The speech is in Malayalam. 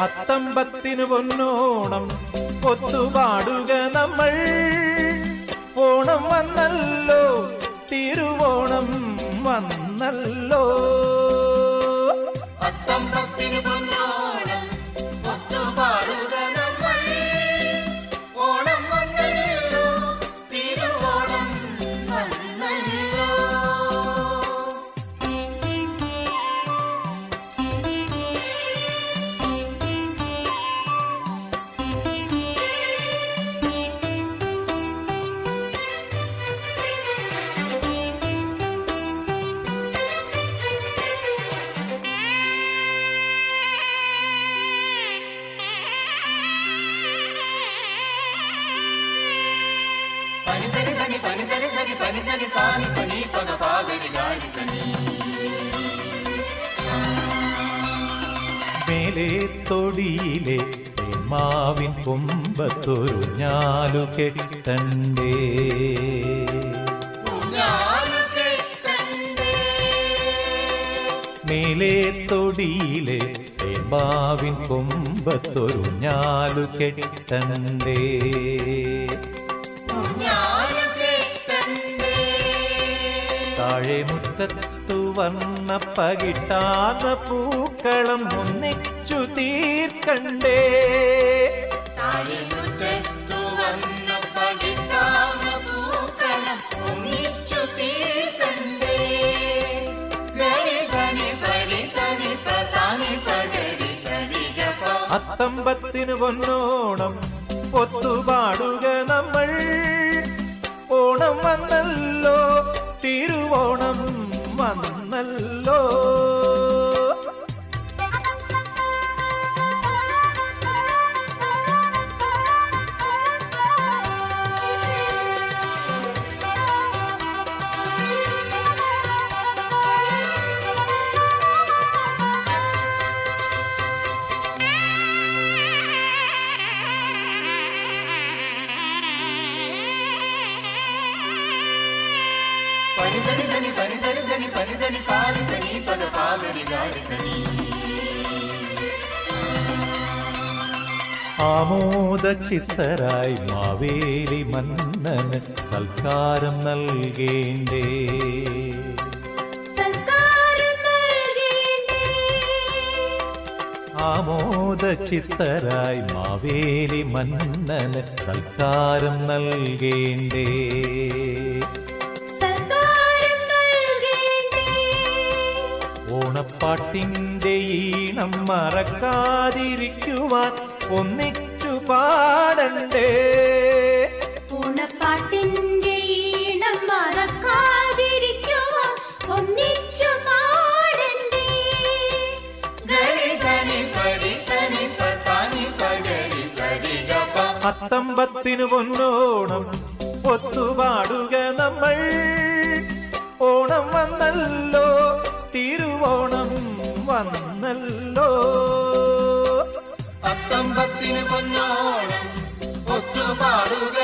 അത്തമ്പത്തിനു പൊന്നോണം ഒത്തുപാടുക നമ്മൾ. ഓണം വന്നല്ലോ, തിരുവോണം വന്നല്ലോ. അത്തമ്പത്തിനു പൊന്നോണം ഒത്തുപാടുക നമ്മൾ. ഓണം വന്നല്ലോ, തിരുവോണം വന്നല്ലോ. పనిసరి సని పనిసరి సని పనిసరి సాని పని పద పాగరి గారి సని. മേലെ തൊടിയിലെ മാവിൻ കൊമ്പത്തൊരു ഞാലു കെട്ടണ്ടേ. മേലെ തൊടിയിലെ മാവിൻ കൊമ്പത്തൊരു ഞാലു കെട്ടണ്ടേ. താഴെ മുറ്റത്തു വർണ്ണ പകിട്ടാത്ത പൂക്കളം ഒന്നിച്ചു തീർക്കണ്ടേ. അത്തമ്പത്തിനു പൊന്നോണം ഒത്തുപാടുക നമ്മൾ. ഓണം വന്നല്ലോ, തിരുവോണം വന്നല്ലോ. పనిసరి సని పనిసరి సని పనిసరి సాని పని పద పాగరి గారి సని. ആമോദ ചിത്തരായി മാവേലി മന്നന് സൽക്കാരം നൽകേണ്ടേ. ആമോദ ചിത്തരായി മാവേലി മന്നന് സൽക്കാരം നൽകേണ്ടേ. ഓണപ്പാട്ടിന്റെ ഈണം മറക്കാതിരിക്കുവാൻ ഒന്നിച്ചു പാടണ്ടേ. ഓണപ്പാട്ടിന്റെ ഈണം മറക്കാതിരിക്കുവാൻ ഒന്നിച്ചു പാടണ്ടേ. അത്തമ്പത്തിനു പൊന്നോണം ഒത്തുപാടുക നമ്മൾ. ഓണം വന്നല്ലോ, തിരുവോണം വന്നല്ലോ. അത്തമ്പത്തിനു പൊന്നോണം ഒത്തുപാടുക